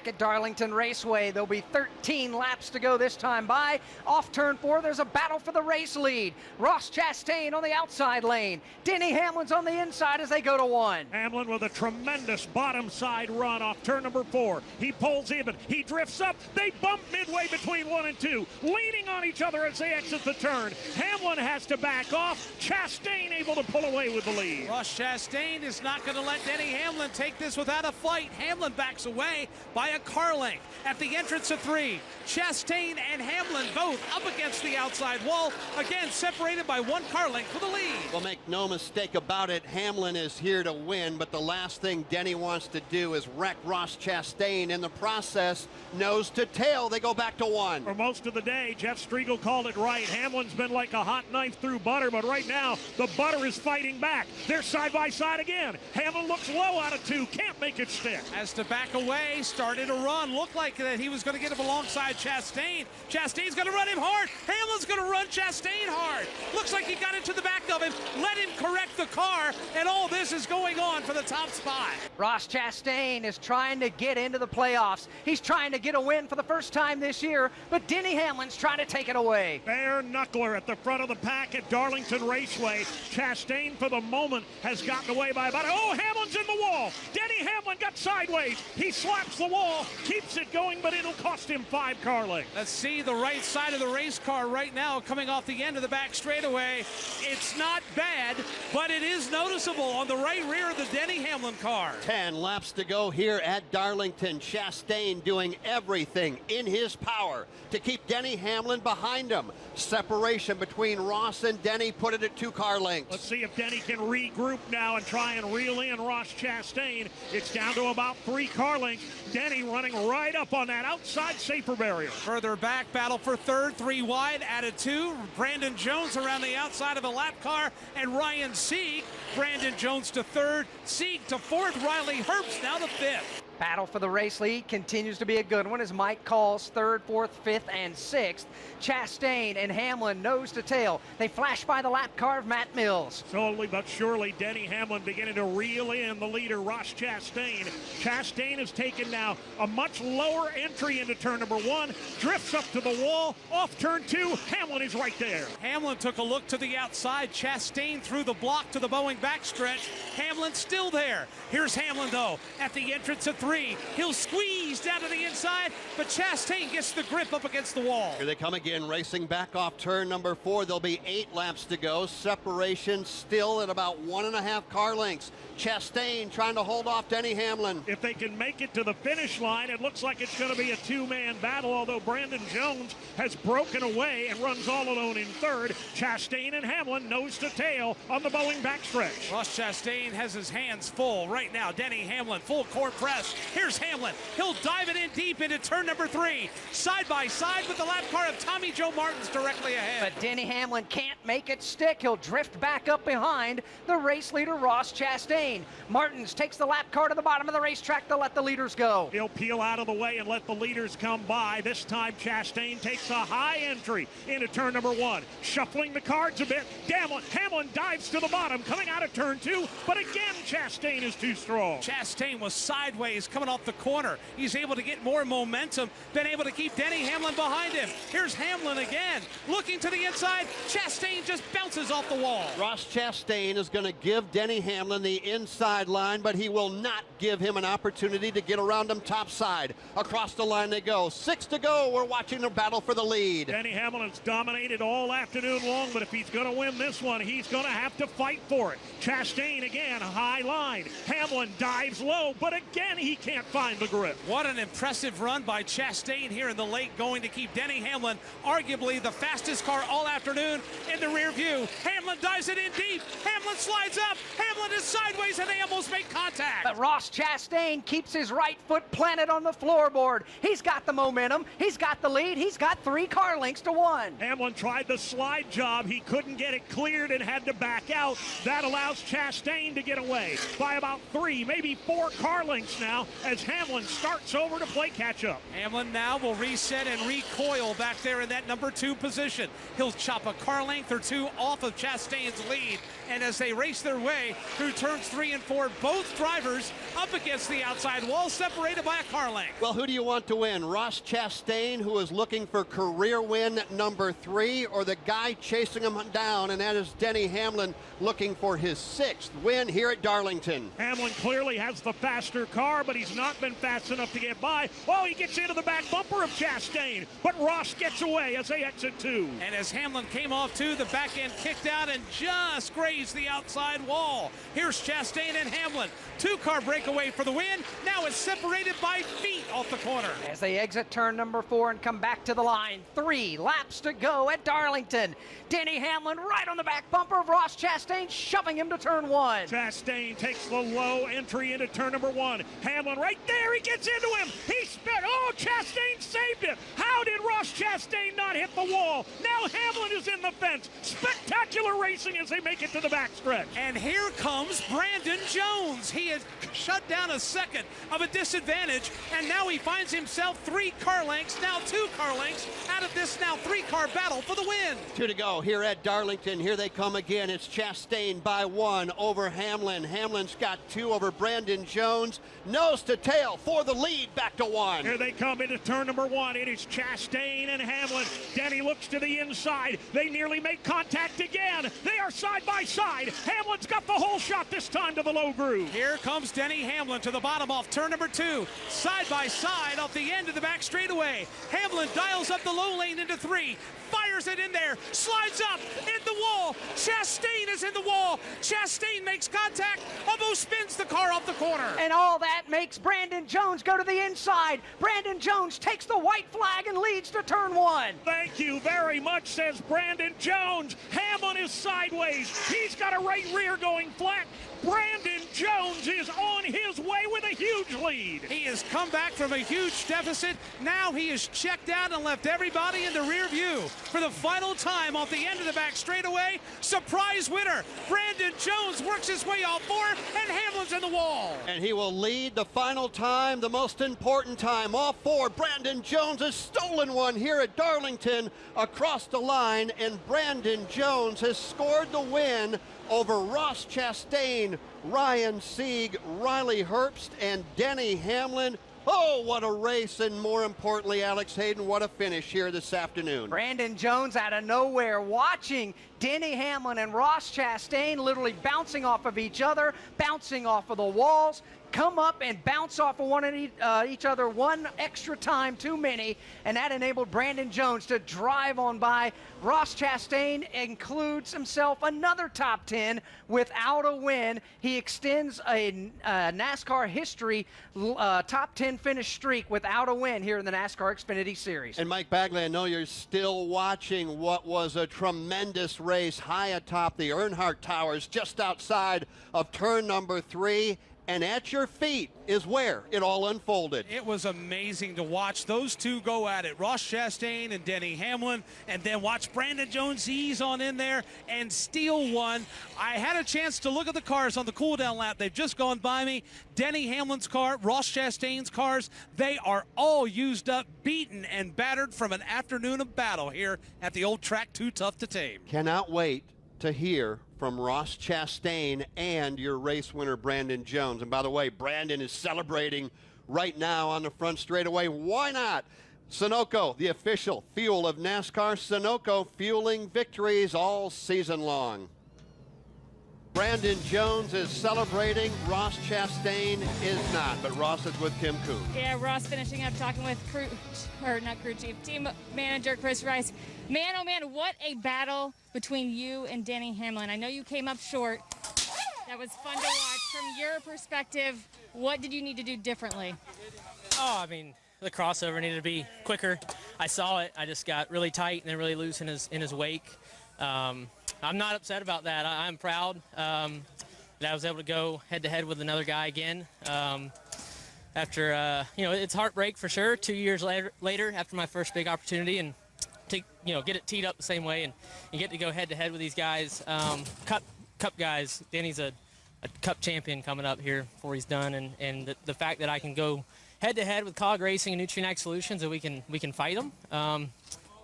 back at Darlington Raceway. There'll be 13 laps to go this time by. Off turn 4, there's a battle for the race lead. Ross Chastain on the outside lane. Denny Hamlin's on the inside as they go to 1. Hamlin with a tremendous bottom side run off turn number 4. He pulls even. He drifts up. They bump midway between 1 and 2, leaning on each other as they exit the turn. Hamlin has to back off. Chastain able to pull away with the lead. Ross Chastain is not going to let Denny Hamlin take this without a fight. Hamlin backs away by a car length at the entrance of 3. Chastain and Hamlin both up against the outside wall, again separated by 1 car length for the lead. Well, make no mistake about it, Hamlin is here to win, but the last thing Denny wants to do is wreck Ross Chastain. In the process, nose to tail, they go back to 1. For most of the day, Jeff Striegel called it right. Hamlin's been like a hot knife through butter, but right now, the butter is fighting back. They're side by side again. Hamlin looks low out of 2, can't make it stick. Has to back away, started to run, looked like that he was going to get him alongside Chastain. Chastain's going to run him hard. Hamlin's going to run Chastain hard. Looks like he got into the back of him, let him correct the car, and all this is going on for the top spot. Ross Chastain is trying to get into the playoffs. He's trying to get a win for the first time this year, but Denny Hamlin's trying to take it away. Bare knuckler at the front of the pack at Darlington Raceway. Chastain, for the moment, has gotten away by about... Oh, Hamlin's in the wall. Denny Hamlin got sideways. He slaps the wall, keeps it going, but it'll cost him 5 car lengths. Let's see the right side of the race car right now coming off the end of the back straightaway. It's not bad, but it is noticeable on the right rear of the Denny Hamlin car. 10 laps to go here at Darlington. Chastain doing everything in his power to keep Denny Hamlin behind him. Separation between Ross and Denny put it at 2 car lengths. Let's see if Denny can regroup now and try and reel in Ross Chastain. It's down to about 3 car lengths. Denny running right up on that outside safer barrier. Further back, battle for 3rd, 3 wide, added 2. Brandon Jones around the outside of a lap car, and Ryan Sieg. Brandon Jones to 3rd, Sieg to 4th, Riley Herbst now to 5th. Battle for the race lead continues to be a good one as Mike calls 3rd, 4th, 5th, and 6th. Chastain and Hamlin nose to tail. They flash by the lap car of Matt Mills. Slowly but surely, Denny Hamlin beginning to reel in the leader, Ross Chastain. Chastain has taken now a much lower entry into turn number 1, drifts up to the wall, off turn 2, Hamlin is right there. Hamlin took a look to the outside, Chastain through the block to the Boeing backstretch. Hamlin still there. Here's Hamlin though, at the entrance of 3. He'll squeeze down to the inside, but Chastain gets the grip up against the wall. Here they come again, racing back off turn number 4. There'll be 8 laps to go. Separation still at about 1.5 car lengths. Chastain trying to hold off Denny Hamlin. If they can make it to the finish line, it looks like it's going to be a 2-man battle, although Brandon Jones has broken away and runs all alone in 3rd. Chastain and Hamlin nose to tail on the Boeing backstretch. Ross Chastain has his hands full right now. Denny Hamlin, full court press. Here's Hamlin. He'll dive it in deep into turn number 3. Side by side with the lap car of Tommy Joe Martins directly ahead. But Denny Hamlin can't make it stick. He'll drift back up behind the race leader, Ross Chastain. Martins takes the lap car to the bottom of the racetrack to let the leaders go. He'll peel out of the way and let the leaders come by. This time Chastain takes a high entry into turn number 1. Shuffling the cards a bit. Hamlin dives to the bottom coming out of turn 2, but again Chastain is too strong. Chastain was sideways coming off the corner. He's able to get more momentum, been able to keep Denny Hamlin behind him. Here's Hamlin again, looking to the inside. Chastain just bounces off the wall. Ross Chastain is going to give Denny Hamlin the inside line, but he will not give him an opportunity to get around him topside. Across the line they go. 6 to go. We're watching the battle for the lead. Denny Hamlin has dominated all afternoon long, but if he's going to win this one, he's going to have to fight for it. Chastain again, high line. Hamlin dives low, but again he can't find the grip. What an impressive run by Chastain here in the late going to keep Denny Hamlin, arguably the fastest car all afternoon, in the rear view. Hamlin dives it in deep. Hamlin slides up. Hamlin is sideways and they almost make contact. But Ross Chastain keeps his right foot planted on the floorboard. He's got the momentum. He's got the lead. He's got 3 car lengths to 1. Hamlin tried the slide job. He couldn't get it cleared and had to back out. That allows Chastain to get away by about 3, maybe 4 car lengths now. now as Hamlin starts over to play catch-up. Hamlin now will reset and recoil back there in that number 2 position. He'll chop a car length or 2 off of Chastain's lead. And as they race their way through turns 3 and 4, both drivers up against the outside wall, separated by a car length. Well, who do you want to win? Ross Chastain, who is looking for career win number 3, or the guy chasing him down, and that is Denny Hamlin looking for his 6th win here at Darlington. Hamlin clearly has the faster car, but he's not been fast enough to get by. Oh, he gets into the back bumper of Chastain, but Ross gets away as they exit 2. And as Hamlin came off 2, the back end kicked out and just grazed the outside wall. Here's Chastain and Hamlin. 2-car breakaway for the win. Now it's separated by feet off the corner. As they exit turn number 4 and come back to the line. 3 laps to go at Darlington. Denny Hamlin right on the back bumper of Ross Chastain, shoving him to turn 1. Chastain takes the low entry into turn number 1. Hamlin right there, he gets into him. He spit. Oh, Chastain saved it. How did Ross Chastain not hit the wall? Now Hamlin is in the fence. Spectacular racing as they make it to the backstretch. And here comes Brandon Jones. He had shut down a second of a disadvantage, and now he finds himself 3 car lengths, now 2 car lengths out of this now 3-car battle for the win. 2 to go here at Darlington. Here they come again. It's Chastain by 1 over Hamlin. Hamlin's got 2 over Brandon Jones. Nose to tail for the lead, back to 1. Here they come into turn number 1. It is Chastain and Hamlin. Denny looks to the inside. They nearly make contact again. They are side by side. Hamlin's got the whole shot this time to the low groove. Here comes Denny Hamlin to the bottom off turn number 2. Side by side off the end of the back straightaway. Hamlin dials up the low lane into 3. Fires it in there. Slides up in the wall. Chastain is in the wall. Chastain makes contact. Almost spins the car off the corner. And all that makes Brandon Jones go to the inside. Brandon Jones takes the white flag and leads to turn 1. Thank you very much, says Brandon Jones. Hamlin is sideways. He's got a right rear going flat. Brandon Jones is on his way with a huge lead. He has come back from a huge deficit. Now he is checked out and left everybody in the rear view. For the final time off the end of the back straightaway, surprise winner. Brandon Jones works his way off 4, and Hamlin's in the wall. And he will lead the final time, the most important time. Off 4, Brandon Jones has stolen one here at Darlington across the line, and Brandon Jones has scored the win over Ross Chastain, Ryan Sieg, Riley Herbst, and Denny Hamlin. Oh, what a race, and more importantly, Alex Hayden, what a finish here this afternoon. Brandon Jones out of nowhere, watching Denny Hamlin and Ross Chastain literally bouncing off of each other, bouncing off of the walls, come up and bounce off of one of each other one extra time too many, and that enabled Brandon Jones to drive on by. Ross Chastain includes himself another top 10 without a win. He extends a NASCAR history top 10 finish streak without a win here in the NASCAR Xfinity Series. And Mike Bagley, I know you're still watching what was a tremendous race high atop the Earnhardt Towers just outside of turn number 3. And at your feet is where it all unfolded. It was amazing to watch those two go at it. Ross Chastain and Denny Hamlin, and then watch Brandon Jones ease on in there and steal one. I had a chance to look at the cars on the cool-down lap. They've just gone by me. Denny Hamlin's car, Ross Chastain's cars, they are all used up, beaten, and battered from an afternoon of battle here at the old track, Too Tough to Tame. Cannot wait to hear from Ross Chastain and your race winner, Brandon Jones. And by the way, Brandon is celebrating right now on the front straightaway. Why not? Sunoco, the official fuel of NASCAR. Sunoco fueling victories all season long. Brandon Jones is celebrating. Ross Chastain is not, but Ross is with Kim Coon. Yeah, Ross finishing up talking with team manager Chris Rice. Man, oh man, what a battle between you and Denny Hamlin. I know you came up short. That was fun to watch. From your perspective, what did you need to do differently? Oh, I mean, the crossover needed to be quicker. I saw it. I just got really tight and then really loose in his wake. I'm not upset about that. I'm proud that I was able to go head-to-head with another guy again. After, it's heartbreak for sure. 2 years later, after my first big opportunity, and to, get it teed up the same way, and you get to go head-to-head with these guys. Cup guys. Danny's a Cup champion coming up here before he's done, and the fact that I can go head-to-head with Cog Racing and Nutrient Solutions, and we can fight them.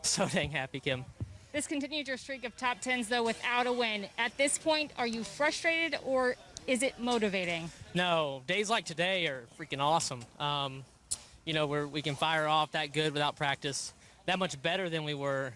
So dang happy, Kim. This continued your streak of top 10s, though, without a win. At this point, are you frustrated or is it motivating? No, days like today are freaking awesome. You know, we can fire off that good without practice, that much better than we were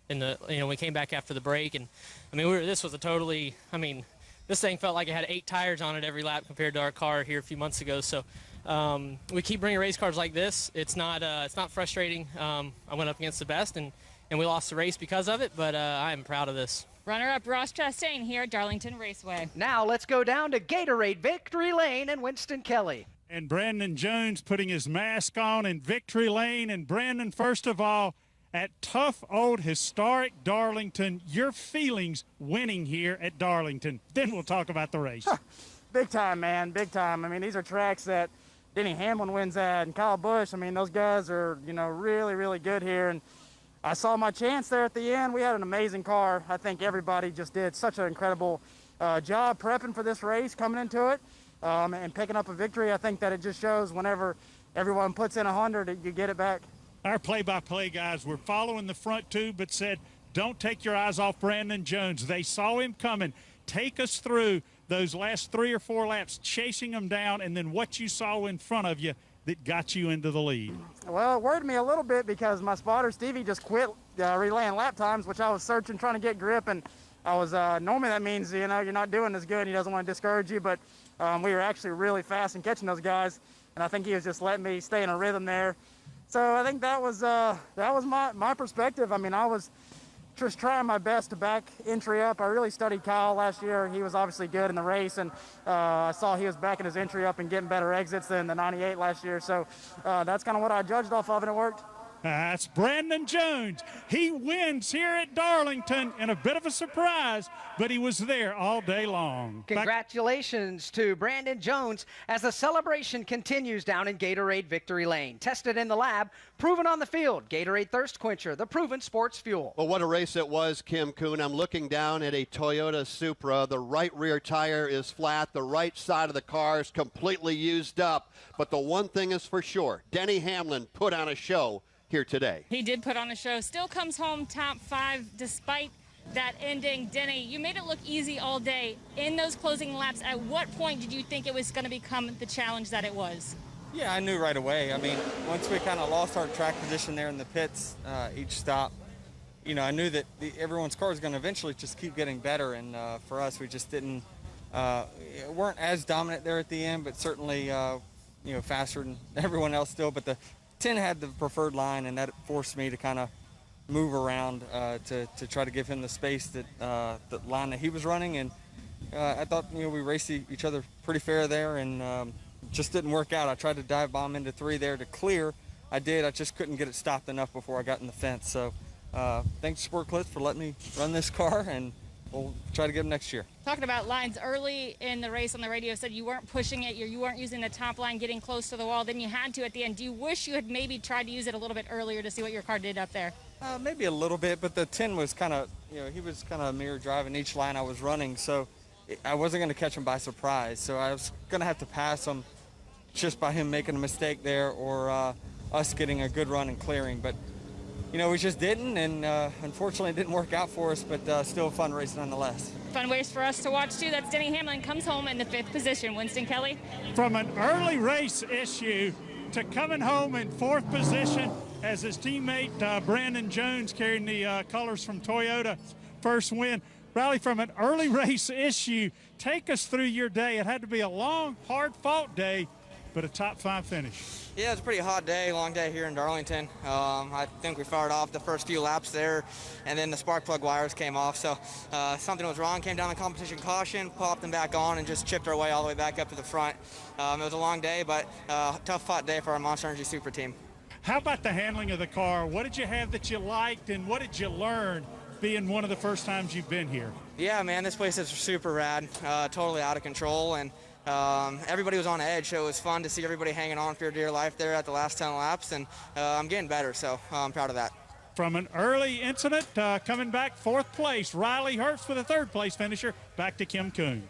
in the, you know, we came back after the break. And I mean, this was a totally, I mean, this thing felt like it had 8 tires on it every lap compared to our car here a few months ago. So we keep bringing race cars like this. It's not frustrating. I went up against the best, and we lost the race because of it, but I am proud of this. Runner-up Ross Chastain here at Darlington Raceway. Now let's go down to Gatorade Victory Lane and Winston Kelly. And Brandon Jones putting his mask on in Victory Lane. And Brandon, first of all, at tough old historic Darlington, your feelings winning here at Darlington. Then we'll talk about the race. Big time, man, big time. I mean, these are tracks that Denny Hamlin wins at, and Kyle Busch. I mean, those guys are, you know, really, really good here. And I saw my chance there at the end. We had an amazing car. I think everybody just did such an incredible job prepping for this race, coming into it, and picking up a victory. I think that it just shows whenever everyone puts in 100, you get it back. Our play-by-play guys were following the front two, but said, don't take your eyes off Brandon Jones. They saw him coming. Take us through those last 3 or 4 laps, chasing them down, and then what you saw in front of you that got you into the lead. Well, it worried me a little bit because my spotter, Stevie, just quit relaying lap times, which I was searching, trying to get grip, and I was, normally that means, you know, you're not doing as good. He doesn't want to discourage you, but we were actually really fast in catching those guys, and I think he was just letting me stay in a rhythm there. So I think that was my perspective. I mean, I was just trying my best to back entry up. I really studied Kyle last year. He was obviously good in the race, and I saw he was backing his entry up and getting better exits than the 98 last year. So that's kind of what I judged off of, and it worked. That's Brandon Jones. He wins here at Darlington in a bit of a surprise, but he was there all day long. Congratulations to Brandon Jones as the celebration continues down in Gatorade Victory Lane. Tested in the lab, proven on the field. Gatorade Thirst Quencher, the proven sports fuel. Well, what a race it was, Kim Kuhn. I'm looking down at a Toyota Supra. The right rear tire is flat. The right side of the car is completely used up. But the one thing is for sure, Denny Hamlin put on a show here today. He did put on a show. Still comes home top 5 despite that ending. Denny, you made it look easy all day. In those closing laps, at what point did you think it was going to become the challenge that it was? Yeah, I knew right away. I mean, once we kind of lost our track position there in the pits, each stop, you know, I knew that everyone's car was going to eventually just keep getting better. And for us, we just weren't as dominant there at the end, but certainly, you know, faster than everyone else still. But the 10 had the preferred line, and that forced me to kind of move around to try to give him the space that the line that he was running. And I thought, you know, we raced each other pretty fair there, and just didn't work out. I tried to dive bomb into 3 there to clear. I did. I just couldn't get it stopped enough before I got in the fence. So thanks to Sport Clips for letting me run this car, and we'll try to get them next year. Talking about lines early in the race on the radio, said you weren't pushing it, you weren't using the top line, getting close to the wall, then you had to at the end. Do you wish you had maybe tried to use it a little bit earlier to see what your car did up there? Maybe a little bit, but the 10 was kind of, you know, he was kind of mirror driving each line I was running, so I wasn't going to catch him by surprise. So I was going to have to pass him just by him making a mistake there, or us getting a good run and clearing. But, you know, we just didn't, and unfortunately it didn't work out for us, but still a fun race nonetheless. Fun race for us to watch, too. That's Denny Hamlin, comes home in the 5th position. Winston Kelly. From an early race issue to coming home in 4th position as his teammate Brandon Jones carrying the colors from Toyota, first win. Riley, from an early race issue, take us through your day. It had to be a long, hard-fought day, but a top 5 finish. Yeah, it's a pretty hot day, long day here in Darlington. I think we fired off the first few laps there, and then the spark plug wires came off. So something was wrong, came down the competition caution, popped them back on, and just chipped our way all the way back up to the front. It was a long day, but tough fought day for our Monster Energy Super team. How about the handling of the car? What did you have that you liked, and what did you learn being one of the first times you've been here? Yeah, man, this place is super rad, totally out of control, and everybody was on edge, so it was fun to see everybody hanging on for dear life there at the last 10 laps, and I'm getting better, so I'm proud of that. From an early incident, coming back 4th place, Riley Hurts with a 3rd place finisher, back to Kim Kuhn.